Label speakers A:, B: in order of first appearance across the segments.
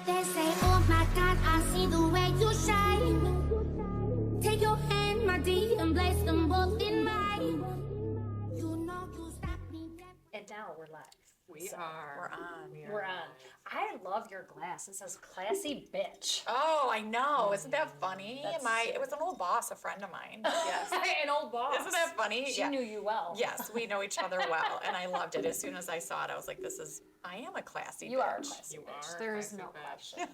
A: They say, oh my God, I see the way you shine. Take your hand, my dear, and place them both in mine. You know you stopped me dead.
B: And now we're live.
C: We're on.
B: We're on. I love your glass. It says classy bitch.
C: Oh, I know. Isn't that funny?
B: That's
C: It was an old boss, a friend of mine. Yes.
B: An old boss.
C: Isn't that funny?
B: She knew you well.
C: Yes, we know each other well, and I loved it. As soon as I saw it, I was like, I am a classy
B: You
C: bitch.
B: are a classy
D: You
B: bitch.
D: are a
B: There is
D: classy
B: no
D: bitch.
B: question.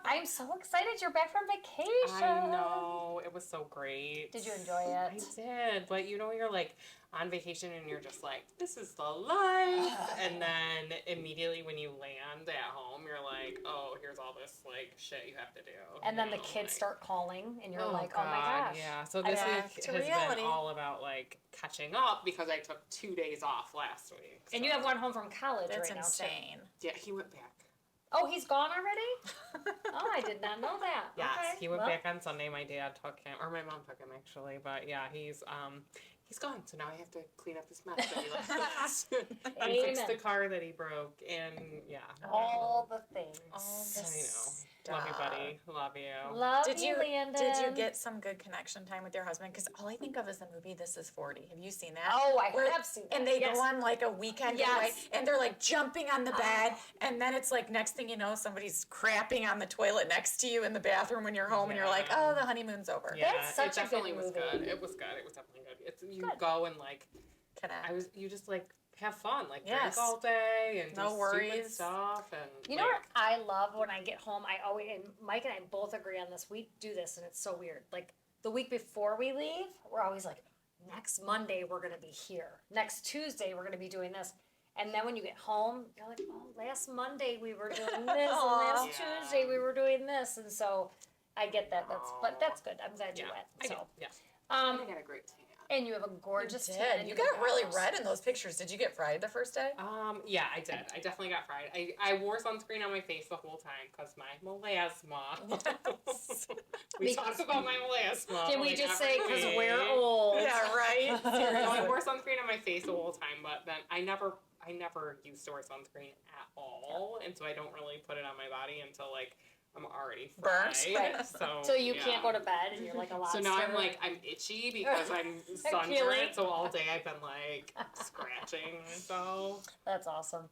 B: I'm so excited you're back from vacation.
D: I know. It was so great.
B: Did you enjoy
D: I
B: it?
D: did. But you're like on vacation and you're just like, this is the life. And then immediately when you land at home, you're like, oh, here's all this like shit you have to do.
B: And then the
D: You know,
B: kids
D: like-
B: start calling and you're like, oh my gosh.
D: Yeah. So
B: I
D: this
B: know.
D: week
C: To
D: has
C: reality.
D: been all about like catching up because I took 2 days off last week.
B: And you have one home from college
C: That's
B: right
C: insane.
D: Yeah, he went back.
B: now, too. Oh, he's gone already? Oh, I did not know that.
D: Yes,
B: Okay.
D: he went
B: Well,
D: back on Sunday. My dad took him, or my mom took him actually. But yeah, he's gone. So now I have to clean up this mess that he left us and fix
B: Amen.
D: the car that he broke. And yeah,
B: All the things.
D: I know. Love you, buddy. Love you.
B: Love
C: Did you
B: Landon.
C: did you get some good connection time with your husband? Because all I think of is the movie This Is 40. Have you seen that?
B: Oh, I
C: Where-
B: have seen that.
C: And they
B: Yes.
C: go on like a weekend
B: Yes.
C: getaway, and they're like jumping on the bed, and then it's like next thing you know, somebody's crapping on the toilet next to you in the bathroom when you're home, and you're like,
D: Yeah.
C: oh, the honeymoon's over.
D: Yeah,
B: That's such
D: it
B: a good
D: definitely was
B: movie.
D: good. It was good. It was definitely good. It's you
B: Good.
D: go and like
C: Connect.
D: you just like have fun, like
C: Yes.
D: drink all day and
C: No
D: do
C: worries.
D: stupid stuff and
B: You know
D: like,
B: what I love when I get home? I always, and Mike and I both agree on this. We do this, and it's so weird. Like the week before we leave, we're always like, next Monday we're gonna be here. Next Tuesday we're gonna be doing this. And then when you get home, you're like, oh, last Monday we were doing this, and last
D: Yeah.
B: Tuesday we were doing this, and so I get that. But that's good. I'm glad you
D: yeah,
B: went.
D: I
B: So,
D: did. Yeah,
B: um,
D: I got a great tan.
B: and you have a gorgeous tan.
C: Did.
B: in
C: You
B: your
C: got really
B: house.
C: red in those pictures. Did you get fried the first day?
D: Yeah, I did. I definitely got fried. I wore sunscreen on my face the whole time because my melasma. We talked about my melasma.
B: Can we
D: like,
B: just say,
D: every
B: because
D: week.
B: we're old.
C: Yeah, right.
D: So I wore sunscreen on my face the whole time, but then I never used to wear sunscreen at all, and so I don't really put it on my body until like I'm already
C: Burnt.
D: fried.
B: Right.
D: So
B: So you
D: yeah.
B: can't go to bed, and you're like a lobster.
D: So now I'm itchy because I'm
B: Peeling.
D: sunburned. So all day I've been like scratching myself.
B: That's awesome.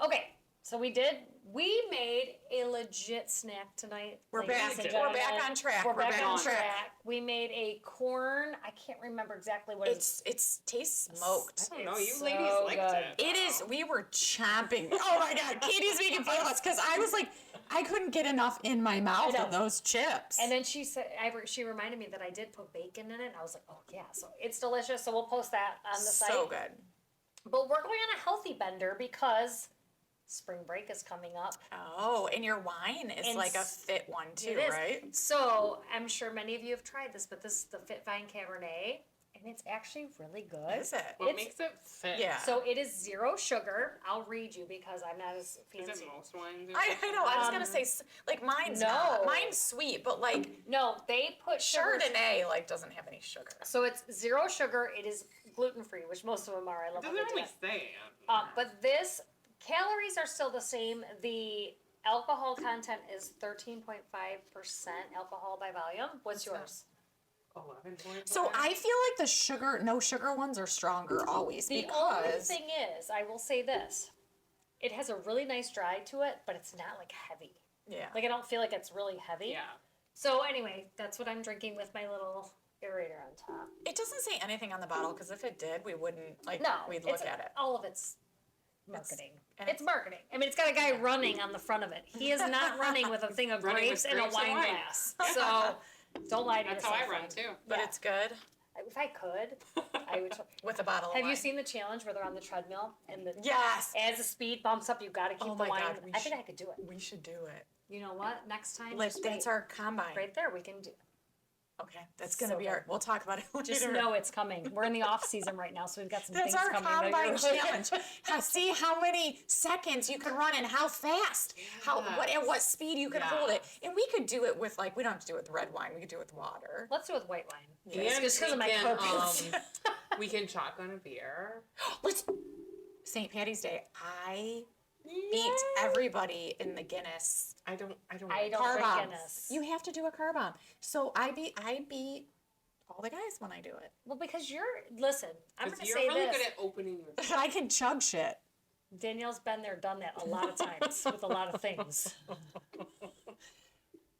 B: Okay, so we made a legit snack tonight.
C: We're
B: ladies
C: back.
B: and
C: We're
B: gentlemen.
C: back on track.
B: We're back on
C: track.
B: track. We made a corn. I can't remember exactly what
C: It's tastes smoked.
D: I don't know.
B: It's
D: You
B: so
D: ladies liked
B: good.
D: it.
C: It is. We were chomping. Oh my God, Katie's making fun of us because I was like, I couldn't get enough in my mouth
B: I know.
C: of those chips.
B: And then she said, she reminded me that I did put bacon in it. And I was like, oh yeah, so it's delicious. So we'll post that on the site.
C: so good.
B: But we're going on a healthy bender because spring break is coming up.
C: Oh, and your wine is
B: And
C: like a
B: s-
C: fit one too,
B: It is.
C: right?
B: So I'm sure many of you have tried this, but this is the Fit Vine Cabernet, and it's actually really good.
C: Is it?
D: What
B: It's-
D: makes it fit?
C: Yeah.
B: So it is 0 sugar. I'll read you because I'm not as
D: Is
B: fancy.
D: it most wines? or
C: I know. I was gonna say like mine's not.
B: no.
C: Mine's sweet, but like
B: No, they put sugar.
C: Chardonnay like doesn't have any sugar.
B: So it's 0 sugar. It is gluten free, which most of them are. I
D: It
B: love
D: doesn't
B: when they do
D: really
B: that.
D: say.
B: But this calories are still the same. The alcohol content is 13.5% alcohol by volume. What's yours?
D: 11 points.
C: So I feel like the sugar, no sugar ones are stronger always
B: The only
C: because
B: thing is, I will say this: it has a really nice dry to it, but it's not like heavy.
C: yeah.
B: Like I don't feel like it's really heavy.
D: Yeah.
B: So anyway, that's what I'm drinking with my little aerator on top.
C: It doesn't say anything on the bottle because if it did, we wouldn't like.
B: No,
C: we'd look
B: it's,
C: at it.
B: all of it's marketing.
C: and
B: It's marketing. I mean, it's got a guy running on the front of it. He is not running with a thing of
D: Running
B: grapes
D: with
B: and a
D: grapes and
B: wine
D: wine.
B: glass. So don't lie to
D: That's
B: yourself.
D: how I run
B: friend.
D: too.
C: But
B: Yeah.
C: it's good
B: If I could, I would.
C: with a bottle.
B: Have
C: of
B: you
C: wine.
B: seen the challenge where they're on the treadmill and the
C: Yes.
B: as the speed bumps up, you got to keep
C: Oh
B: the
C: my
B: wine?
C: God, we
B: I think
C: should-
B: I could do it.
C: We should do it.
B: You know what? Next time,
C: Like
B: just
C: that's
B: right,
C: our combine.
B: right there. We can do.
C: Okay, that's gonna
B: So
C: be
B: good.
C: our. We'll talk about it later.
B: Just know it's coming. We're in the off season right now, so we've got some
C: That's
B: things
C: our
B: coming. that
C: combine
B: you're-
C: challenge. See how many seconds you can run and how fast, at what speed you can hold it. And we could do it with like we don't have to do it with red wine. We could do it with water.
B: Let's do it with white wine.
D: And
B: Just because of my
D: we can,
B: co-pills.
D: we can shotgun a beer.
C: Let's. St. Patty's Day. I beat everybody in the Guinness
D: I don't.
B: I don't
C: Carb
B: drink
C: bomb.
B: Guinness.
C: You have to do a carb bomb. So I beat all the guys when I do it.
B: Well, because listen, I'm going to
D: You're
B: say
D: really
B: this.
D: good at opening your.
C: I can chug shit.
B: Danielle's been there, done that a lot of times with a lot of things.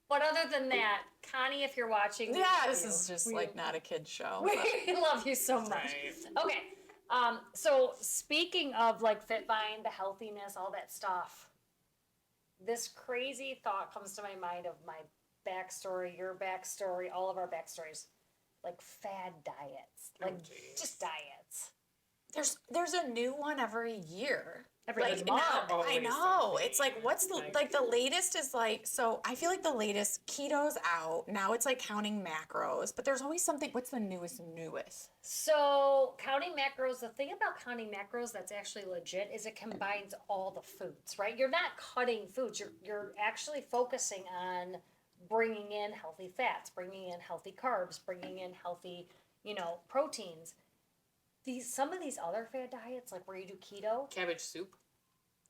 B: But other than that, Connie, if you're watching, we
C: Yeah,
B: love
C: this
B: you.
C: is just
B: We-
C: like not a kid's show. but-
B: We love you so much.
D: Right.
B: Okay. So speaking of like Fitvine, the healthiness, all that stuff, this crazy thought comes to my mind of my backstory, your backstory, all of our backstories, like fad diets, like
D: geez.
B: just diets.
C: There's a new one every year.
B: Every
C: like
B: month.
C: I
D: Always
C: know.
D: something.
C: It's like what's the
D: Like-
C: the latest is like so I feel like the latest keto's out. Now it's like counting macros, but there's always something what's the newest?
B: So counting macros, the thing about counting macros that's actually legit is it combines all the foods, right? You're not cutting foods. You're actually focusing on bringing in healthy fats, bringing in healthy carbs, bringing in healthy, proteins. Some of these other fad diets, like where you do keto,
D: Cabbage soup.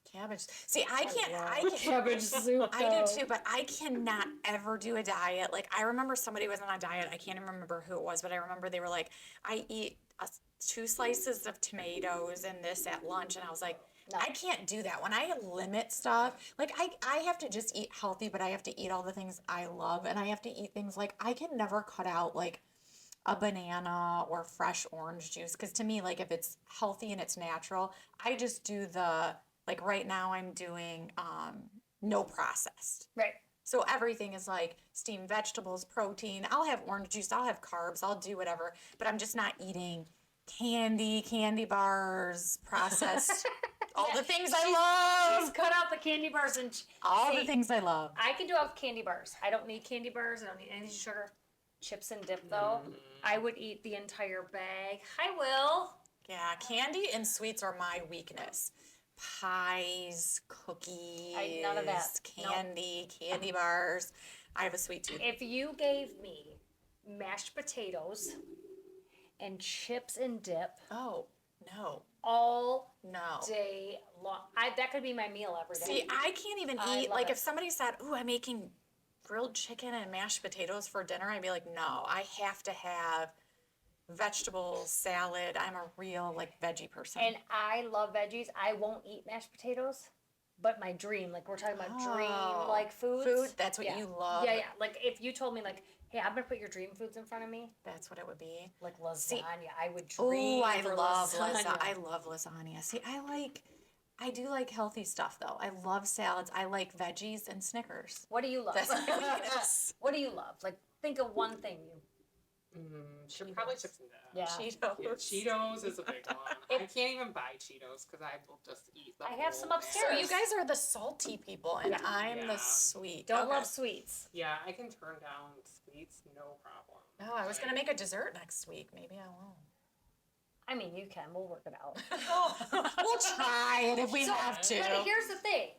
C: Cabbage. See, I can't
B: cabbage soup.
C: I do too, but I cannot ever do a diet. Like I remember somebody was on a diet. I can't even remember who it was, but I remember they were like, I eat 2 slices of tomatoes and this at lunch, and I was like,
B: No.
C: I can't do that. When I limit stuff, like I have to just eat healthy, but I have to eat all the things I love, and I have to eat things like I can never cut out like a banana or fresh orange juice because to me, like if it's healthy and it's natural, I just do like right now I'm doing no processed.
B: Right.
C: So everything is like steamed vegetables, protein. I'll have orange juice, I'll have carbs, I'll do whatever, but I'm just not eating candy bars, processed, all the things I
B: She's
C: love.
B: cut out the candy bars and
C: All the
B: see,
C: things I love.
B: I can do off candy bars. I don't need candy bars. I don't need any sugar. Chips and dip though. I would eat the entire bag. Hi, Will.
C: Yeah, candy and sweets are my weakness. Pies, cookies,
B: none of that. Nope.
C: candy bars. I have a sweet tooth.
B: If you gave me mashed potatoes and chips and dip
C: Oh, no,
B: all
C: no.
B: day long, that could be my meal every day.
C: See, I can't even
B: I
C: eat,
B: love
C: like
B: it.
C: if somebody said, ooh, I'm making grilled chicken and mashed potatoes for dinner, I'd be like, no, I have to have vegetables, salad. I'm a real like veggie person.
B: And I love veggies. I won't eat mashed potatoes, but my dream, like we're talking about dream like foods.
C: Food, that's what
B: Yeah.
C: you love.
B: Yeah, yeah. Like if you told me like, hey, I'm gonna put your dream foods in front of me,
C: That's what it would be.
B: like lasagna, I would dream
C: Ooh, I
B: for
C: love
B: lasagna.
C: I love lasagna. See, I do like healthy stuff though. I love salads. I like veggies and Snickers.
B: What do you love?
C: That's my weakness.
B: What do you love? Like think of one thing you.
D: Should probably chips and dip.
B: Yeah.
C: Cheetos.
D: Yeah, Cheetos is a big one. I can't even buy Cheetos because I will just eat them.
B: I have some
C: So
B: upstairs.
C: you guys are the salty people, and I'm
D: Yeah.
C: the sweet.
B: Don't
C: Okay.
B: love sweets.
D: Yeah, I can turn down sweets, no problem.
C: Oh, I was gonna make a dessert next week. Maybe I won't.
B: I mean, you can. We'll work it out.
C: We'll try it if we have to.
B: But here's the thing.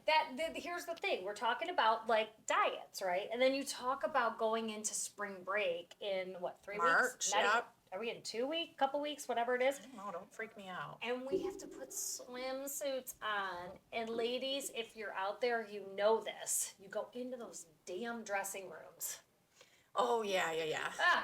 B: Here's the thing. We're talking about like diets, right? And then you talk about going into spring break in what 3
C: March,
B: weeks? Not even-
C: yep.
B: Are we in 2 weeks? Couple weeks? Whatever it is.
C: No, don't freak me out.
B: And we have to put swimsuits on. And ladies, if you're out there, you know this. You go into those damn dressing rooms.
C: Oh yeah.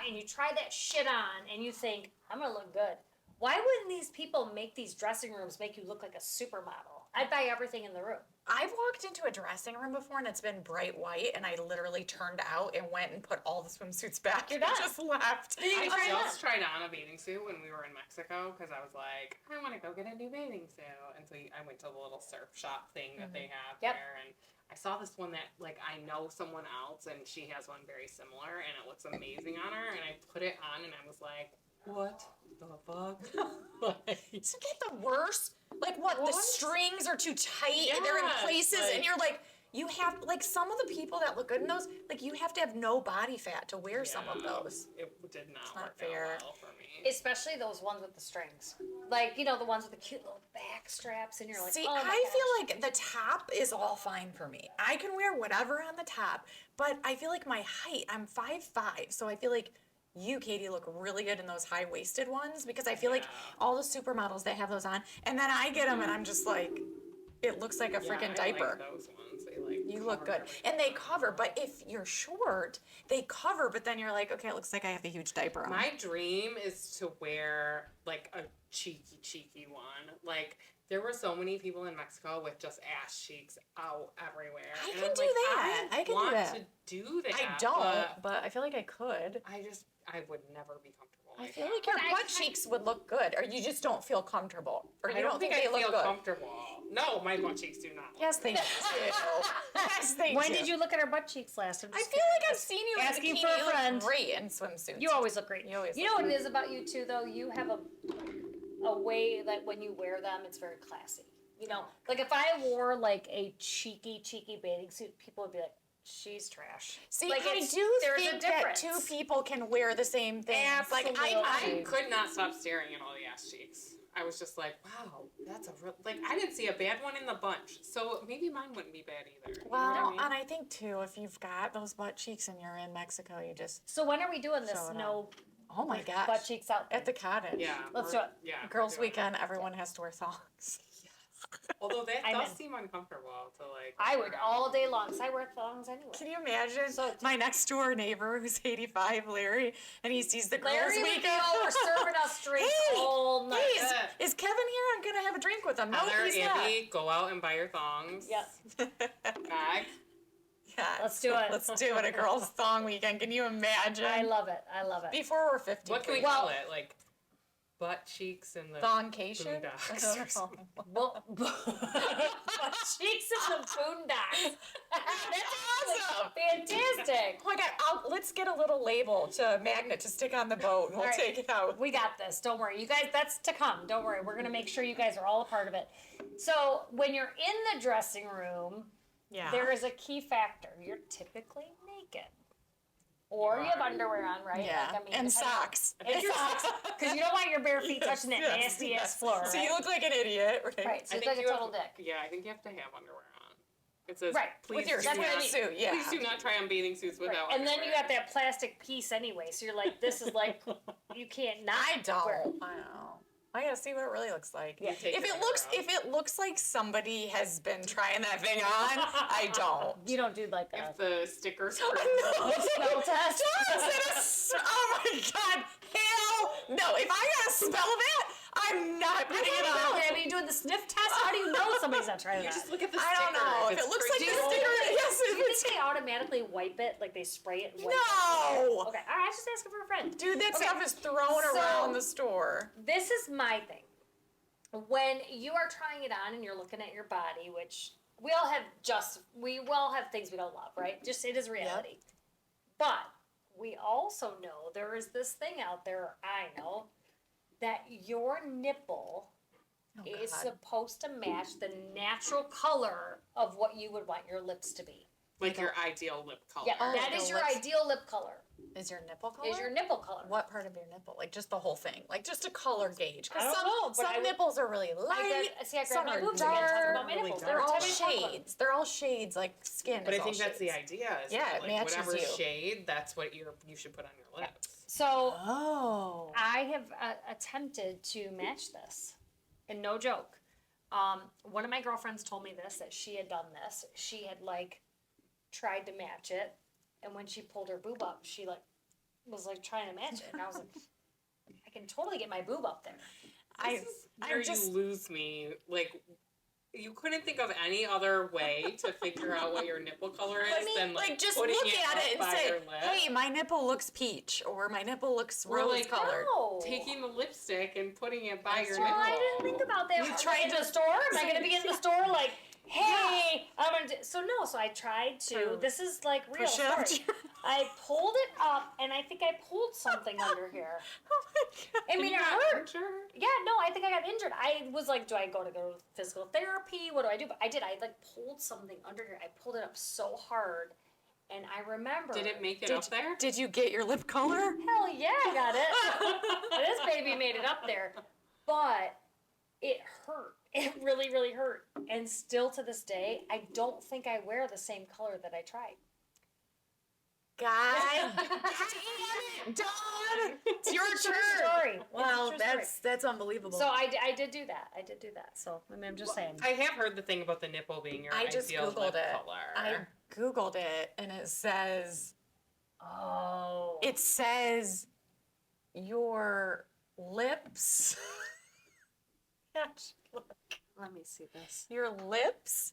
B: And you try that shit on, and you think, I'm gonna look good. Why wouldn't these people make these dressing rooms make you look like a supermodel? I'd buy everything in the room.
C: I've walked into a dressing room before and it's been bright white, and I literally turned out and went and put all the swimsuits back.
B: You're
C: and
B: done.
C: just left.
D: I
B: try it
D: just tried on a bathing suit when we were in Mexico because I was like, I want to go get a new bathing suit. And so I went to the little surf shop thing that they have
B: Yep.
D: there. And I saw this one that, like, I know someone else and she has one very similar and it looks amazing on her. And I put it on and I was like, what the fuck? Like,
C: Isn't that the worst? Like what? The
D: What?
C: strings are too tight and they're in
D: Yes,
C: places, and
D: like-
C: you're like, you have like some of the people that look good in those, like you have to have no body fat to wear some of
D: yeah,
C: those.
D: It did not
C: not
D: work
C: fair.
D: out well for me.
B: Especially those ones with the strings. Like, the ones with the cute little back straps, and you're like,
C: See,
B: oh my
C: I
B: gosh.
C: feel like the top is all fine for me. I can wear whatever on the top, but I feel like my height, I'm 5'5", so I feel like you, Katie, look really good in those high-waisted ones because I feel like all the supermodels that have those on, and then I get them and I'm just like, it looks like a freaking
D: I
C: diaper.
D: like those ones. They like
C: You look
D: cover
C: good.
D: everything
C: And they
D: up.
C: cover, but if you're short, they cover, but then you're like, okay, it looks like I have a huge diaper on.
D: My dream is to wear like a cheeky one. Like there were so many people in Mexico with just ass cheeks out everywhere.
C: I
D: And
C: can
D: I'm
C: do
D: like,
C: that. I can do
D: want
C: that.
D: to do that.
C: I don't,
D: But
C: but I feel like I could.
D: I would never be comfortable.
C: I
D: like
C: feel
D: that.
C: like your
B: But I
C: butt
B: can-
C: cheeks would look good, or you just don't feel comfortable, or you
D: I don't think I
C: they look
D: feel
C: good.
D: comfortable. No, my butt cheeks do not.
C: Yes, they do. Yes, they
B: When
C: do.
B: did you look at our butt cheeks last? I'm
C: I
B: just
C: feel like I've seen you in a
B: Asking
C: bikini.
B: for a
C: You look
B: friend.
C: great in swimsuits.
B: You always look great.
C: You always
B: You
C: look
B: know what it is about you too, though. You have a way that when you wear them, it's very classy. You know, like if I wore like a cheeky bathing suit, people would be like, "She's trash."
C: See,
B: like,
C: I
B: it's-
C: do
B: there's a
C: think that two
B: difference.
C: people can wear the same things. Like
B: Absolutely.
D: I could not stop staring at all the ass cheeks. I was just like, wow, that's a real, like, I didn't see a bad one in the bunch. So maybe mine wouldn't be bad either. You know what I
C: well,
D: mean?
C: and I think too, if you've got those butt cheeks and you're in Mexico, you just
B: So when are we doing this?
C: Show it
B: No
C: oh my gosh,
B: butt cheeks out.
C: at the cottage.
D: Yeah.
B: Let's
D: we're-
B: do it.
D: Yeah. we're
C: Girls'
D: doing it.
C: weekend, everyone has to wear thongs.
D: Although that
B: I'm
D: does
B: in.
D: seem uncomfortable to like.
B: I would
D: wear.
B: all day long. 'Cause I wear thongs anyway.
C: Can you imagine
B: So-
C: my next door neighbor who's 85, Larry, and he sees the girls'
B: Larry would be
C: weekend?
B: over serving us drinks
C: Hey,
B: all night.
C: Hey, is Kevin here? I'm gonna have a drink with him. No,
D: Heather,
C: he's
D: Andy, go out and buy your thongs.
B: Yep.
C: not.
D: Bag.
C: Yeah,
B: Let's do it.
C: Let's do it. A girls' thong weekend. Can you imagine?
B: I love it. I love it.
C: Before we're 50.
D: What can we
C: please.
D: call it? Like butt cheeks and the
C: Thongcation?
D: boondocks or something.
B: Butt cheeks in the boondocks. That's
C: awesome.
B: Fantastic.
C: Oh my god, let's get a little label to magnet to stick on the boat and we'll
B: All right.
C: take it out.
B: We got this. Don't worry. You guys, that's to come. Don't worry. We're going to make sure you guys are all a part of it. So, when you're in the dressing room,
C: Yeah.
B: there is a key factor. You're typically naked. Or you have underwear on, right?
C: Yeah,
B: Like, I mean,
C: and
B: I-
C: socks.
B: And socks. Because you don't want your bare feet touching that
C: Yes,
B: nasty
C: yes.
B: ass floor.
C: So
B: right?
C: you look like an idiot, right?
B: Right. So
D: I
B: it's
D: think
B: like a
D: you
B: total
D: have,
B: dick.
D: Yeah, I think you have to have underwear on. It says,
B: Right,
D: please
C: With your
B: That's
D: do
B: what I
D: not,
B: mean.
C: suit, yeah.
D: please do not try on bathing suits
B: Right.
D: without
B: And then you
D: underwear.
B: got that plastic piece anyway. So you're like, this is like, you can't not
C: I don't.
B: wear it.
C: I know. I gotta see what it really looks like.
B: Yeah.
D: Take
C: If
D: your
C: if it looks like somebody has been trying that thing on, I don't.
B: You don't do like a
D: If the stickers
C: No.
B: smell test.
C: Oh my god! Hell no! If I gotta spell that, I'm not putting it on.
B: I mean, you doing the sniff test? How do you know somebody's not trying
D: You
B: that?
D: just look at the
C: I
D: sticker.
C: don't know. If
D: it's
C: it looks like
D: pretty
C: the
D: old.
C: sticker, yes,
B: Do
C: if
B: you
C: it's.
B: think they automatically wipe it? Like they spray it and wipe it?
C: No!
B: Okay, all right, I was just asking for a friend.
C: Dude, that
B: Okay,
C: stuff is thrown
B: so-
C: around the store.
B: This is my thing. When you are trying it on and you're looking at your body, which we all have things we don't love, right? Just it is reality. But we also know there is this thing out there, I know, that your nipple
C: Oh,
B: is
C: God.
B: supposed to match the natural color of what you would want your lips to be.
D: Like your ideal lip color.
B: Yeah,
C: Oh,
B: that
C: the
B: is your
C: lips.
B: ideal lip color.
C: Is your nipple color?
B: Is your nipple color.
C: What part of your nipple? Like just the whole thing? Like just a color gauge?
B: I
C: Because
B: don't
C: some,
B: know, but
C: some
B: I would-
C: nipples are really
B: I
C: light.
B: grabbed
C: some
B: my
C: are
B: boobs again, talking about
C: dark.
B: my
D: really
B: nipples.
C: They're all
B: Every time I talk about them.
C: shades. They're all shades, like skin.
D: But
C: is
D: I think
C: all
D: that's the
C: shades.
D: idea. Is
C: Yeah,
D: that,
C: it
D: like,
C: matches
D: whatever
C: you.
D: shade, that's what you should put on your lips.
B: So
C: Oh.
B: I have attempted to match this, and no joke. One of my girlfriends told me this, that she had done this. She had like tried to match it, and when she pulled her boob up, she like was like trying to match it, and I was like, I can totally get my boob up there.
C: I,
D: Where
C: I'm just.
D: you lose me. Like, you couldn't think of any other way to figure out what your nipple color is
C: I mean,
D: than
C: like, just
D: putting
C: look
D: it
C: at
D: up
C: it and
D: by
C: say,
D: your lip.
C: "Hey, my nipple looks peach," or "My nipple looks
D: Or,
C: rose
D: like,
C: colored."
B: No.
D: Taking the lipstick and putting it by
C: That's
D: your
B: Well,
D: nipple.
B: I didn't think about that.
C: You
B: Am I
C: tried
B: in the
C: to-
B: store? Am I going to be in the store like, hey, I'm going to do... So no, so I tried to.
C: To
B: This is like real
C: push it up
B: story.
C: to your-
B: I pulled it up, and I think I pulled something under here.
C: Oh my god!
B: I mean, it
D: You got
B: hurt.
D: injured?
B: Yeah, no, I think I got injured. I was like, do I go to physical therapy? What do I do? But I did. I like pulled something under here. I pulled it up so hard, and I remember.
D: Did it make it up there?
C: Did you get your lip color?
B: Hell yeah, I got it. This baby made it up there, but it hurt. It really, really hurt. And still to this day, I don't think I wear the same color that I tried.
C: God damn it, Dawn! It's your
B: It's a true
C: turn.
B: story. It's a
C: Well,
B: true story.
C: that's unbelievable.
B: So I did do that. I did do that. So I mean, I'm just saying.
D: I have heard the thing about the nipple being your
C: I just
D: ideal
C: googled
D: lip
C: it.
D: color.
C: I googled it, and it says
B: Oh.
C: your lips.
B: Let me see this.
C: Your lips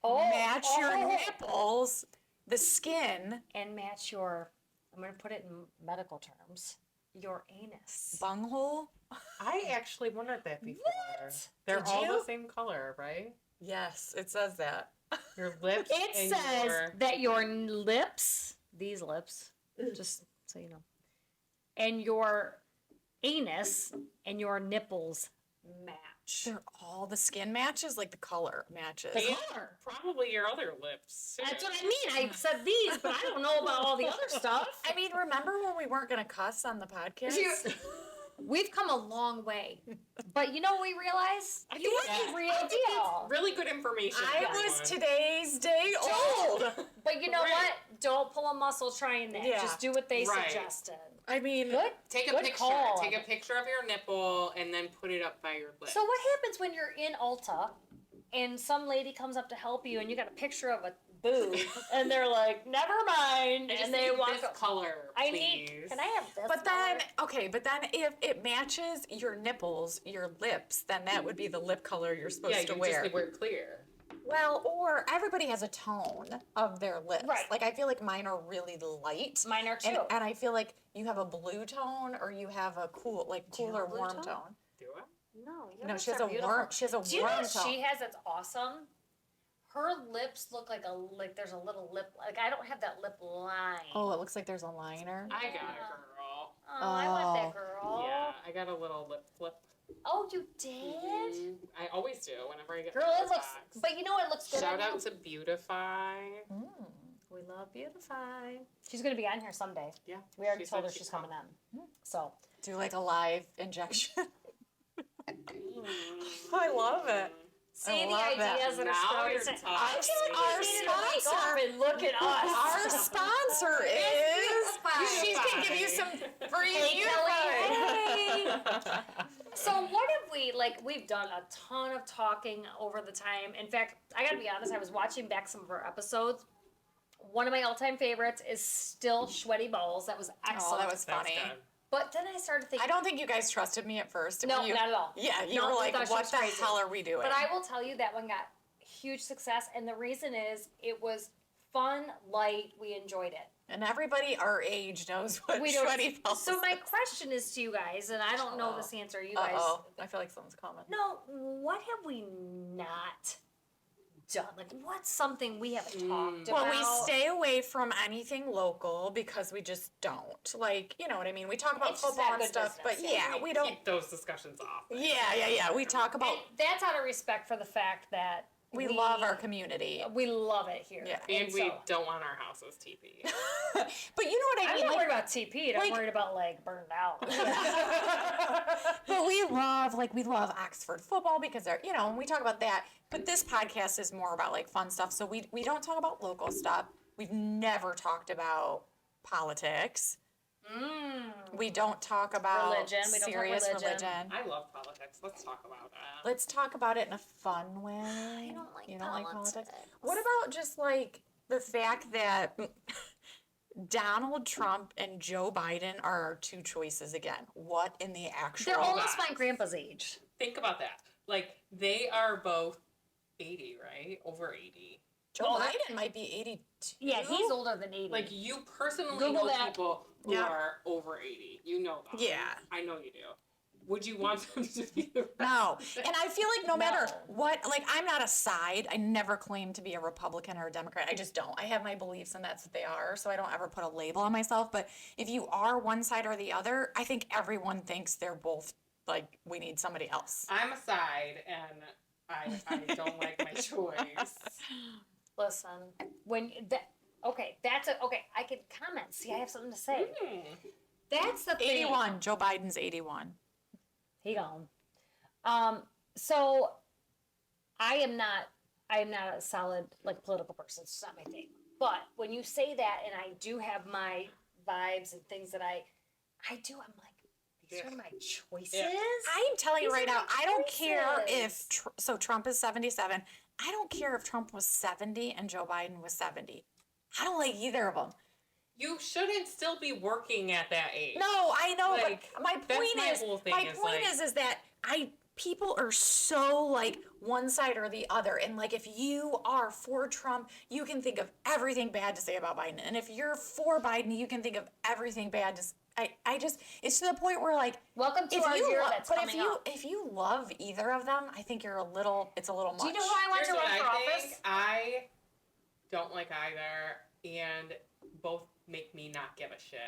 B: Oh,
C: match your
B: oh.
C: nipples. The skin,
B: And match your. I'm gonna put it in medical terms. Your anus.
C: bunghole.
D: I actually wondered that before.
B: What?
D: They're
C: Did
D: all
C: you?
D: the same color, right?
C: Yes, it says that.
D: Your lips.
B: It
D: and
B: says
D: your...
B: that your lips, these lips, just so you know, and your anus and your nipples match.
C: They're all the skin matches, like the color matches.
B: The
D: And
B: color.
D: probably your other lips. too.
B: That's what I mean. I said these, but I don't know about all the other stuff.
C: I mean, remember when we weren't gonna cuss on the podcast?
B: We've come a long way, but you know what we realize? You
D: Yeah.
B: are the real deal.
D: Really good information.
C: I
D: everyone.
C: was today's day old.
B: But you know
D: Right.
B: what? Don't pull a muscle trying that.
C: Yeah.
B: Just do what they
D: Right.
B: suggested.
C: I mean,
B: Good.
D: Take a
B: Good
D: picture.
B: call.
D: Take a picture of your nipple and then put it up by your lip.
B: So what happens when you're in Ulta and some lady comes up to help you and you got a picture of a boob and they're like, "Never mind,"
D: I just
B: and they
D: need
B: walk
D: this
B: up.
D: color,
B: I
D: please.
B: need. Can I have this?
C: but then,
B: color?
C: if it matches your nipples, your lips, then that would be the lip color you're supposed
D: Yeah,
C: to
D: you
C: wear.
D: just wear clear.
C: Well, or everybody has a tone of their lips.
B: Right.
C: Like I feel like mine are really light.
B: Mine are too.
C: And I feel like you have a blue tone or you have a cool, like
B: you have
C: cooler
B: a blue
C: warm
B: tone?
C: tone.
D: Do I?
B: No, your
C: No,
B: lips
C: she has
B: are
C: a
B: beautiful.
C: warm. She has a
B: Do you know
C: warm
B: what
C: tone.
B: she has that's awesome? Her lips look like there's a little lip. Like I don't have that lip line.
C: Oh, it looks like there's a liner.
D: I got a girl.
B: Oh, I want that
C: Oh.
B: girl.
D: Yeah, I got a little lip flip.
B: Oh, you did?
D: Mhm. I always do whenever I get
B: Girl,
D: my
B: it looks.
D: box.
B: But you know what looks good.
D: Shout
B: on you?
D: out to Beautify.
B: We love Beautify. She's gonna be on here someday.
D: Yeah.
B: We already
D: she
B: told
D: said
B: her she's
D: she'd
B: coming on. So
C: Do like a live injection.
D: come.
C: I love it.
B: see the
C: love that.
B: ideas that are
D: Now
B: sprouting.
D: you're
B: I feel
D: talking.
B: like
C: Our
B: we need to wake up
C: sponsor-
B: and look at us.
C: Our sponsor is.
B: Beautify.
C: She can give you some free
B: Hey,
C: Beautify.
B: Kelly. So what have we like? We've done a ton of talking over the time. In fact, I gotta be honest. I was watching back some of our episodes. One of my all-time favorites is still Sweaty Balls. That was excellent.
C: Oh, that was
D: That's
C: funny.
D: good.
B: But then I started thinking.
C: I don't think you guys trusted me at first.
B: No,
C: Were you?
B: not at all.
C: Yeah, you
B: No,
C: were
B: we
C: like,
B: thought she
C: what
B: was
C: the
B: crazy.
C: hell are we doing?
B: But I will tell you that one got huge success, and the reason is it was fun, light. We enjoyed it.
C: And everybody our age knows what
B: We don't-
C: sweaty balls
B: So my question is to you guys, and I don't know this answer. You guys,
C: Uh-oh. I feel like someone's coming.
B: no, what have we not done? Like, what's something we haven't talked
C: Well,
B: about?
C: we stay away from anything local because we just don't. Like, you know what I mean? We talk about
B: It's just
C: football
B: not
C: and
B: good
C: stuff, but
B: business.
C: yeah, we don't.
D: Keep those discussions off.
C: Yeah. We talk about.
B: And that's out of respect for the fact that
C: We love our community.
B: We love it here.
C: Yeah.
D: And we
B: so,
D: don't want our houses TP.
C: But you know what I
B: I'm
C: mean?
B: not
C: Like,
B: worried about TP. I'm
C: like-
B: worried about like burned out.
C: but we love Oxford football because they're, you know, and we talk about that. But this podcast is more about like fun stuff. So we don't talk about local stuff. We've never talked about politics. We don't talk about
B: Religion. We don't talk
C: serious
B: religion.
D: I love politics. Let's talk about that.
C: Let's talk about it in a fun way.
B: I don't like
C: You don't like politics?
B: politics.
C: What about just like the fact that Donald Trump and Joe Biden are our two choices again? What in the actual?
B: They're almost
D: God.
B: my grandpa's age.
D: Think about that. Like, they are both 80, right? Over 80.
C: Joe
B: Oh,
C: Biden might be 82.
B: Yeah, he's older than 80.
D: Like, you personally
B: Google
D: know
B: that.
D: people who
C: Yeah.
D: are over 80. You know that.
C: Yeah.
D: I know you do. Would you want them to be the
C: No. And I feel like no matter
B: No.
C: what, like I'm not a side. I never claim to be a Republican or a Democrat. I just don't. I have my beliefs and that's what they are. So I don't ever put a label on myself. But if you are one side or the other, I think everyone thinks they're both like we need somebody else.
D: I'm a side, and I don't like my choice.
B: Listen, when that okay, I can comment. See, I have something to say. That's the thing.
C: 81. Joe Biden's 81.
B: He gone. So I am not a solid like political person. It's just not my thing. But when you say that, and I do have my vibes and things that I do, I'm like, these are my choices.
D: Yeah.
C: I'm telling you
B: These
C: right
B: are
C: now,
B: my
C: I don't care
B: choices.
C: if, so Trump is 77. I don't care if Trump was 70 and Joe Biden was 70. I don't like either of them.
D: You shouldn't still be working at that age.
C: No, I know,
D: Like,
C: but my
D: that's
C: point
D: my
C: is,
D: whole thing
C: my
D: is,
C: point
D: like-
C: is that people are so like one side or the other, and like if you are for Trump, you can think of everything bad to say about Biden, and if you're for Biden, you can think of everything bad to. I just, it's to the point where like,
B: Welcome to
C: if
B: our
C: you
B: year
C: lo-
B: that's
C: but
B: coming up.
C: if you love either of them, I think it's a little much.
B: Do you know who I want
D: Here's
B: to
D: what
B: run for
D: I
B: office?
D: think. I don't like either, and both make me not give a shit.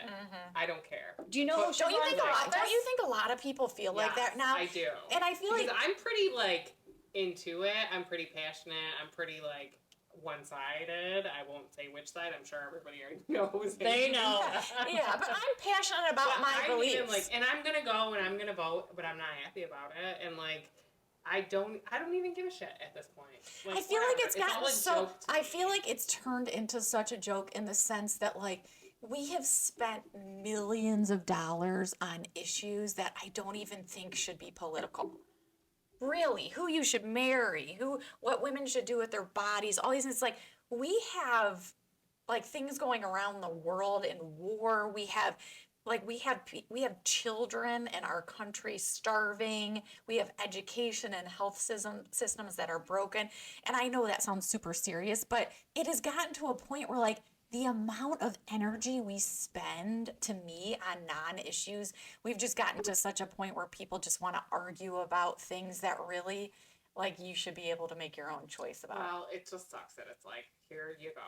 D: I don't care.
B: Do you know who
D: But-
B: should
C: Don't you
B: run
C: think
B: for
C: a lot?
B: office?
C: Don't you think a lot of people feel like that
D: Yes,
C: now?
D: I do.
C: And I feel
D: because
C: like
D: I'm pretty like into it. I'm pretty passionate. I'm pretty like one-sided. I won't say which side. I'm sure everybody already knows.
B: They know.
C: yeah, but I'm passionate about
D: But
C: my
D: I'm
C: beliefs.
D: even, like, and I'm gonna go and I'm gonna vote, but I'm not happy about it. And like, I don't even give a shit at this point.
C: I feel like
D: whatever.
C: it's
D: all
C: gotten
D: a
C: so.
D: joke to
C: I
D: me.
C: feel like it's turned into such a joke in the sense that like we have spent millions of dollars on issues that I don't even think should be political. Really, who you should marry, what women should do with their bodies, all these. It's like we have like things going around the world in war. We have children in our country starving. We have education and health systems that are broken. And I know that sounds super serious, but it has gotten to a point where like the amount of energy we spend, to me, on non-issues, we've just gotten to such a point where people just want to argue about things that really, like, you should be able to make your own choice about.
D: Well, it just sucks that it's like, here you go,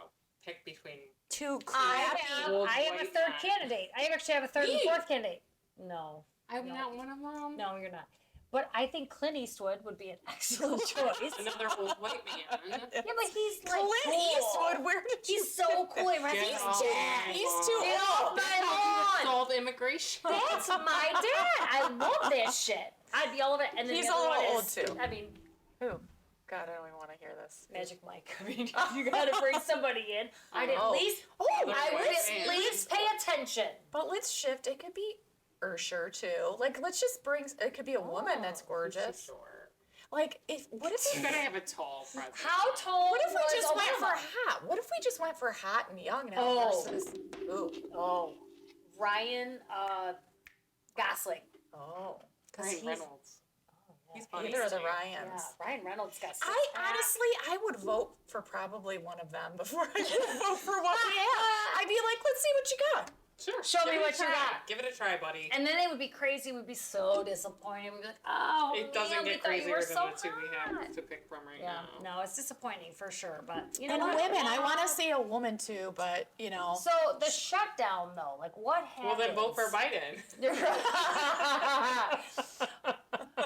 D: pick between.
C: Too
B: I
C: crappy.
D: Old
B: have a
D: white
B: third
D: man.
B: candidate. I actually have a third and
D: Me?
B: fourth candidate. No,
D: I'm
B: No.
D: not one of them.
B: no, you're not. But I think Clint Eastwood would be an excellent choice.
D: Another old white man.
B: Yeah, but he's like
C: Clint
B: cool.
C: Eastwood, where did you?
B: He's so cool. He reminds me
D: Get
B: of
D: off
B: his
D: my
B: dad.
C: He's
D: lawn.
C: too
B: Get off
C: old.
B: my
D: That's how you
B: lawn.
D: solve immigration.
B: That's my dad. I love that shit. I'd yell at it. And then
C: He's
B: the
C: a
B: other
C: little
B: one
C: old
B: is,
C: too.
B: I mean,
C: Who? God, I don't even want to hear this.
B: Magic Mike. I mean, you gotta bring somebody in. I'd at
C: Oh.
B: least,
C: Oh,
B: I would
C: let's-
B: at least pay attention.
C: But let's shift. It could be Ursher too. Like, let's just bring. It could be a woman that's gorgeous.
D: Sure.
C: Like, what if
D: You're gonna have a tall president.
B: How tall
C: What if we
B: was
C: just went for
B: Obama?
C: hot? What if we just went for hot and young now
B: Oh.
C: versus ooh?
B: Oh, Ryan Gosling.
C: Oh, because
D: Ryan
C: he's.
D: Reynolds. He's funny.
C: Either of the
D: too.
B: Yeah,
C: Ryans.
B: Ryan Reynolds got six
C: I
B: pack.
C: honestly, I would vote for probably one of them before I would vote for what we have. I'd be like, let's see what you got.
D: Sure.
B: Show me
D: Give it a
B: what you
D: try.
B: got.
D: Give it a try, buddy.
B: And then it would be crazy. We'd be so disappointed. We'd be like, oh,
D: It doesn't
B: man, we
D: get
B: thought you
D: crazier
B: were
D: than
B: so
D: the two we
B: hot.
D: have to pick from right
B: Yeah,
D: now.
B: no, it's disappointing for sure. But you know
C: And
B: what?
C: women, I want to say a woman too, but you know.
B: So the shutdown, though, like what
D: Well,
B: happens?
D: then vote for Biden.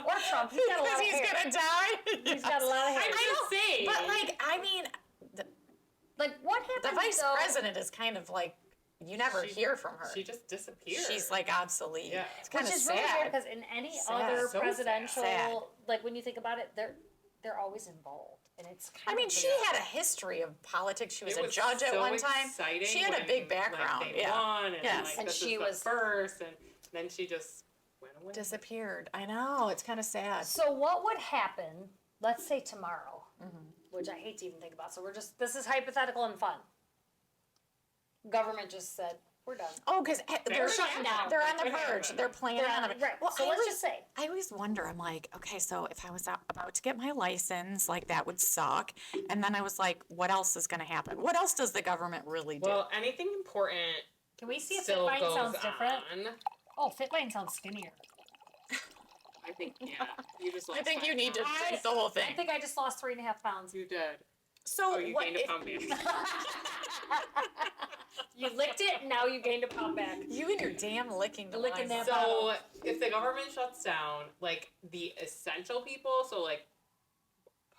B: or Trump. He's got a lot of
C: Because he's
B: hair.
C: gonna die.
B: He's got a lot of hair.
D: I'm just saying.
C: But like, I mean,
B: Like what happens?
C: the vice
B: though?
C: president is kind of like you never
D: She-
C: hear from her.
D: She just disappeared.
C: She's like obsolete.
D: Yeah.
C: It's kind
B: Which
C: of
B: is really weird
C: sad.
B: because in any
C: Sad.
B: other
D: So
B: presidential,
C: sad.
B: like when you think about it, they're always involved, and it's. Kind
C: I mean,
B: of
C: she had a history of politics. She was
D: It
C: a judge at
D: so
C: one time.
D: exciting
C: She had a
D: when,
C: big background.
D: Like, they
C: Yeah.
D: won and
C: Yes.
D: like,
B: And
D: this
B: she
D: is the
B: was-
D: first, and then she just went away.
C: Disappeared. I know. It's kind of sad.
B: So what would happen? Let's say tomorrow,
C: Mm-hmm.
B: which I hate to even think about. So this is hypothetical and fun. Government just said we're done.
C: Oh, because they're
B: shutting down.
C: They're on the
D: That could
C: verge.
D: happen.
C: They're planning
B: They're
C: on
B: on-
C: the
B: right.
C: Well,
B: So
C: I
B: let's
C: always-
B: just say.
C: I always wonder. I'm like, okay, so if I was about to get my license, like that would suck. And then I was like, what else is going to happen? What else does the government really do?
D: Well, anything important
B: Can we see if
D: still
B: Fitbite
D: goes
B: sounds different?
D: on.
B: Oh, Fitbite sounds skinnier.
D: I think, yeah. You just
C: I
D: lost
C: think you
D: 5
C: need to
D: pounds.
C: take the whole
B: I
C: thing.
B: think I just lost 3.5 pounds.
D: You did.
C: So
D: Oh, you
C: what
D: gained a
C: if
D: pound back.
B: You licked it, and now you gained a pound back.
C: you and your damn licking the
B: Licking
C: lines.
B: that
D: So if the government shuts down, like the essential people, so like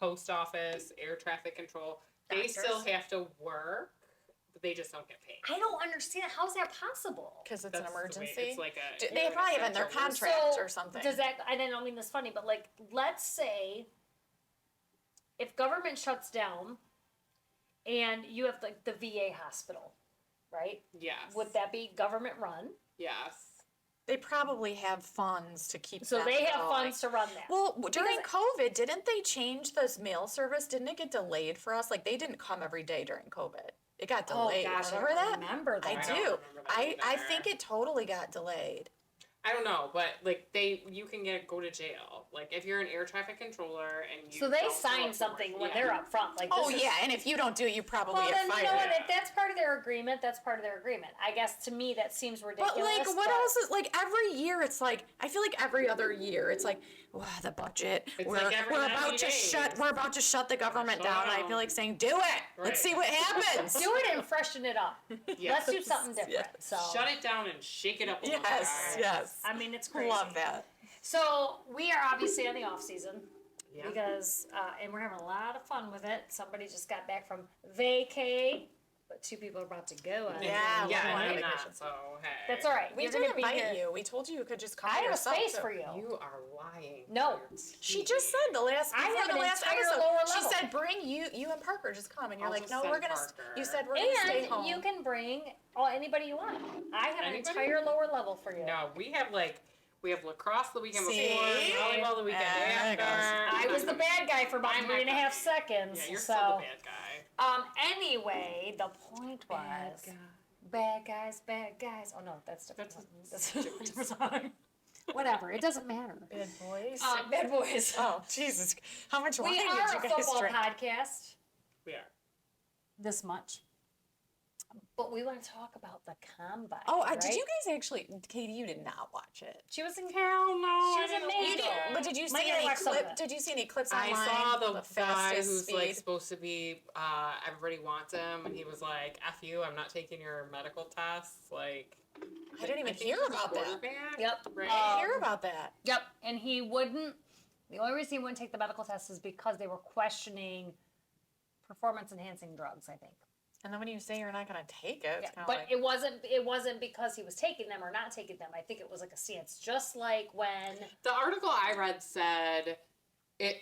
D: post office, air traffic control, they
B: Doctors.
D: still have to work, but they just don't get paid.
B: I don't understand. How's that possible?
C: Because it's
D: That's
C: an
D: the way-
C: emergency.
D: It's like a.
C: They
D: an
C: probably have in their
D: essential
C: contract
B: So,
C: or something.
B: Does that? I don't mean this funny, but like, let's say if government shuts down, and you have like the VA hospital, right?
D: Yes.
B: Would that be government run?
D: Yes.
C: They probably have funds to keep
B: So
C: that
B: they have
C: going.
B: funds to run that.
C: Well, during COVID, didn't they change this mail service? Didn't it get delayed for us? Like, they didn't come every day during COVID. It got delayed.
B: Oh gosh,
C: Remember
B: I
C: that?
B: don't remember that.
C: I
D: don't
C: do.
D: remember that
C: I
D: either.
C: think it totally got delayed.
D: I don't know, but like you can go to jail. Like if you're an air traffic controller and you
B: So they
D: don't show up
B: sign
D: for
B: something
D: work,
B: when
D: yeah.
B: they're up front. Like,
C: Oh,
B: this is-
C: yeah, and if you don't do it, you probably
B: Well,
C: get
B: then
C: fired.
B: you know what? If that's part of their agreement, that's part of their agreement. I guess to me that seems ridiculous.
C: But like, what
B: but-
C: else is like every year? It's like I feel like every other year, it's like, wow, the budget.
D: It's
C: We're,
D: like every
C: we're
D: 90
C: about to
D: days.
C: shut. We're about to shut the government
D: Shut
C: down. And I
D: down.
C: feel like saying, do it.
D: Right.
C: Let's see what happens.
B: Do it and freshen it up.
D: Yes.
B: Let's do something different.
C: Yes.
B: So
D: Shut it down and shake it up a little
C: Yes,
D: bit.
C: yes.
B: I mean, it's crazy.
C: Love that.
B: So we are obviously on the off season
D: Yeah.
B: because, and we're having a lot of fun with it. Somebody just got back from vacay, but 2 people are about to go on.
C: Yeah,
B: it.
D: Yeah,
C: we're
D: and
C: on
D: I'm
C: vacation.
D: not, so hey.
B: That's all right.
C: We
B: You're
C: did
B: gonna be
C: invite
B: here.
C: you. We told you you could just come.
B: I have a
C: yourself,
B: space
C: too.
B: for you.
D: You are lying.
B: No.
D: to your
C: She
D: teeth.
C: just said the last
B: I
C: before
B: have
C: the
B: an
C: last
B: entire
C: episode.
B: lower
C: She
B: level.
C: said, "Bring you and Parker just come," and you're
D: I'll
C: like,
D: just
C: "No,
D: send
C: we're gonna."
D: Parker.
C: You said we're gonna stay home.
B: And you can bring anybody you want. I have
D: Anybody?
B: an entire lower level for you.
D: No, we have lacrosse the weekend
C: See?
D: before, volleyball the weekend
C: There it
D: after.
B: I was the bad guy for about
D: I'm
B: 3.5
D: not-
B: seconds.
D: Yeah, you're
B: so,
D: still the bad guy.
B: Anyway, the point was bad guys. Oh no, that's different.
D: That's
B: That's a different song. Whatever, it doesn't matter.
C: Bad boys.
B: Bad boys.
C: Oh Jesus! How much wine
B: We
C: did
B: are
C: you
B: a
C: guys
B: football
C: drink?
B: podcast.
D: We are.
B: This much. But we want to talk about the combine.
C: Oh,
B: right?
C: did you guys actually? Katie, you did not watch it.
B: She was in.
D: Hell no.
B: She was
D: I didn't
B: amazing.
C: You
D: watch
C: did,
D: it.
C: but did you
B: Mike
C: see
B: and I
C: any
B: watched some of
C: clip?
B: it.
C: Did you see any clips
D: I
C: online?
D: saw the guy
C: fastest
D: who's
C: speed?
D: like supposed to be everybody wants him, and he was like, "F you, I'm not taking your medical tests." Like,
C: I didn't even
D: think
C: hear
D: he's a
C: about that.
D: quarterback,
B: Yep.
D: Right.
C: I hear about that.
B: Yep, and he wouldn't. The only reason he wouldn't take the medical test is because they were questioning performance-enhancing drugs. I think.
C: And then when you say you're not going to take it, it's
B: Yeah,
C: kind of
B: but
C: like,
B: it wasn't because he was taking them or not taking them. I think it was like a stance, just like when
D: The article I read said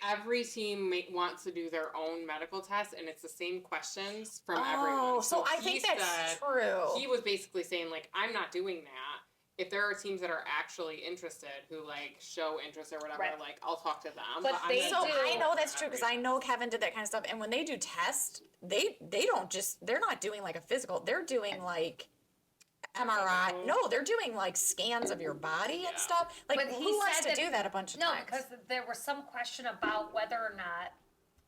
D: every team wants to do their own medical test, and it's the same questions from everyone.
C: oh, so I
D: he
C: think that's
D: said-
C: true.
D: He was basically saying like, I'm not doing that. If there are teams that are actually interested who like show interest or whatever,
B: Right.
D: like I'll talk to them.
B: But
D: I'm
B: they
D: not
C: So
B: do.
D: doing
C: I know that's true because I
D: everything.
C: know Kevin did that kind of stuff. And when they do tests, they don't just they're not doing like a physical. They're doing like MRI.
D: Physical.
C: No, they're doing like scans of your body
D: Yeah.
C: and stuff. Like
B: But he
C: who wants
B: said
C: to
B: that-
C: do that a bunch of
B: no,
C: times?
B: because there was some question about whether or not,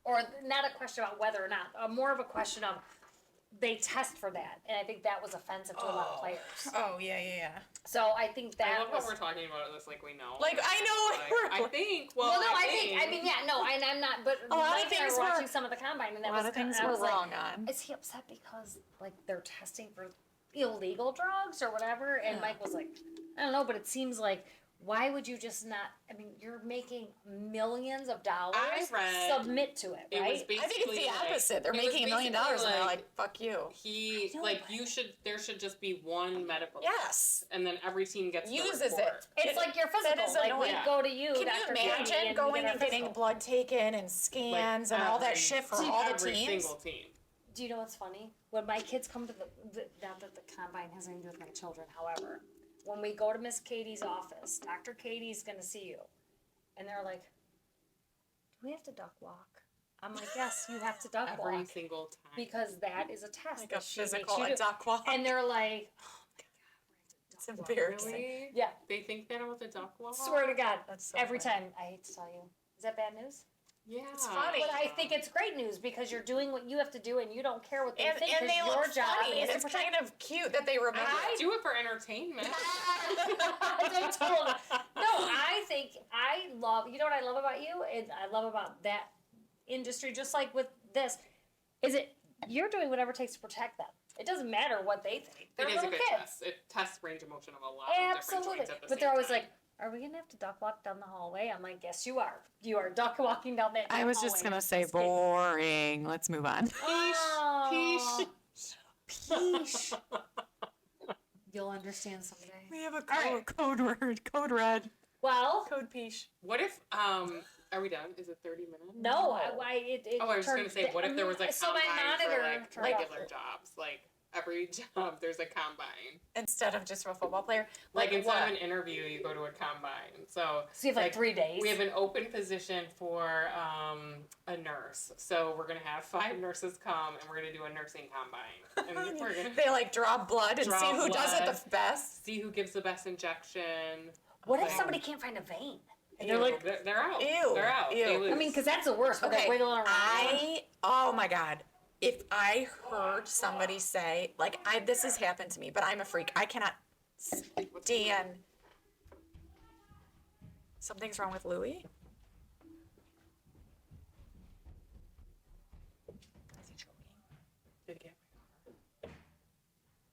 B: or not a question about whether or not, more of a question of they test for that, and I think that was offensive to a lot of players.
C: Oh yeah.
B: So I think
D: I
B: that
D: love
B: was.
D: how we're talking about this like we know.
C: Like, I know,
D: Like, I think. Well,
B: Well, no, I think. I mean, yeah, no, and I'm not. But
C: A lot of
B: Mike and I
C: things
B: were
C: were-
B: watching some of the combine, and that
C: A
B: was
C: lot of things
B: I
C: we're
B: was like,
C: wrong on.
B: Is he upset because like they're testing for illegal drugs or whatever? And
C: Yeah.
B: Mike was like, I don't know, but it seems like why would you just not? I mean, you're making millions of dollars.
D: I read
B: submit to it,
D: it
B: right?
D: was basically.
C: I think it's the
D: like-
C: opposite. They're
D: it was
C: making $1 million and
D: basically
C: they're like, fuck you.
D: He
B: I know,
D: like
B: but-
D: you should. There should just be one medical.
C: Yes.
D: test, and then every team gets the
C: Uses
D: report.
C: it.
B: It's like your physical.
C: is
B: Like
C: annoying.
B: we go to you,
C: Can
B: Dr.
C: you
B: Katie,
C: imagine
B: and we
C: going
B: get our
C: and getting
B: physical.
C: blood taken and scans and all that shit for all the
D: every
C: teams?
D: single team.
B: Do you know what's funny? When my kids come to not that the combine has anything to do with my children, however, when we go to Miss Katie's office, Dr. Katie's gonna see you. And they're like, do we have to duck walk? I'm like, yes, you have to duck
D: Every
B: walk.
D: single time.
B: Because that is a test
C: Like a
B: that she makes
C: physical,
B: you
C: a
B: do.
C: duck walk.
B: And they're like,
C: It's embarrassing.
D: Really?
B: yeah,
D: They think that about the duck walk?
B: swear to God,
C: That's so
B: every
C: funny.
B: time. I hate to tell you. Is that bad news?
D: Yeah.
C: It's funny.
B: But I think it's great news because you're doing what you have to do and you don't care what they
C: And
B: think
C: they
B: because
C: look
B: your job
C: funny,
B: is
C: and
B: to
C: it's
B: protect.
C: kind of cute that they remember.
D: I do it for entertainment.
B: Don't tell them. No, I think I love. You know what I love about you, and I love about that industry. Just like with this, is it you're doing whatever it takes to protect them. It doesn't matter what they think. They're
D: It is a
B: little
D: good
B: kids.
D: test. It tests range of motion of a lot of different
B: Absolutely,
D: joints at the
B: but
D: same
B: they're always
D: time.
B: like, "Are we gonna have to duck walk down the hallway?" I'm like, "Yes, you are. You are duck walking down that."
C: I was just
B: hallway.
C: gonna say
B: Just kidding.
C: boring. Let's move on.
B: Oh, Peesh. You'll understand someday.
C: We have a
B: All right.
C: code word, code red,
B: Well,
C: code peach.
D: What if Are we done? Is it 30 minutes?
B: No, it
D: Oh, I was just
B: turned-
D: gonna say, what if there was a
B: so my
D: combine for
B: monitor
D: like
B: turned off.
D: regular jobs? Like every job, there's a combine.
C: Instead of just a football player.
D: Like instead
C: what?
D: of an interview, you go to a combine. So
B: you have like 3 days.
D: we have an open position for a nurse. So we're gonna have 5 nurses come, and we're gonna do a nursing combine, and we're gonna
C: They like draw blood and
D: Draw
C: see who does it
D: blood.
C: the best.
D: see who gives the best injection.
B: What if
D: Like,
B: somebody can't find a vein? And
C: Ew.
B: they're like,
D: they're out.
C: Ew,
D: They're out.
C: ew.
D: They
C: I
D: lose.
B: I mean, because that's the worst. When
C: Okay,
B: they're wiggling around.
C: oh my God. If I heard somebody say, like, this has happened to me, but I'm a freak. I cannot stand. Something's wrong with Louis? Is he choking?
D: Did it get my car?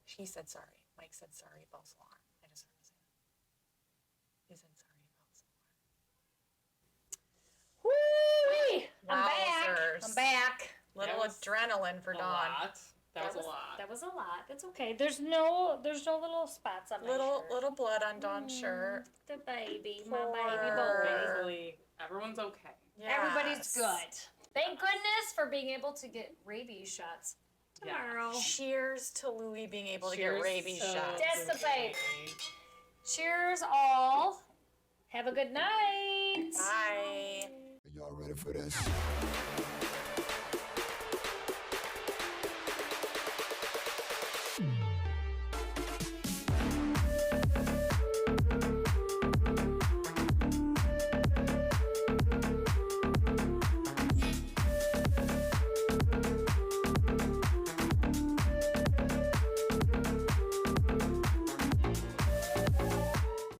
C: She said sorry. Mike said sorry, false alarm. I just heard him say that. He said sorry, false alarm.
B: Woo-wee! I'm back.
C: Wowzers.
B: I'm back.
C: Little
D: was
C: adrenaline for
D: A
C: Dawn.
D: lot. That was a lot.
B: That was a lot. That's okay. There's no little spots on my shirt.
C: Little blood on Dawn's shirt.
B: The baby, my
C: Poor-
B: baby boy.
D: Thankfully, everyone's okay.
B: Everybody's
C: Yes.
B: good. Thank goodness for being able to get rabies shots tomorrow.
C: Cheers to Louis being able to
D: Cheers
C: get rabies
D: to
C: shots.
B: That's the
D: Louis.
B: babe. Cheers, all. Have a good night.
C: Bye.
E: Y'all ready for this?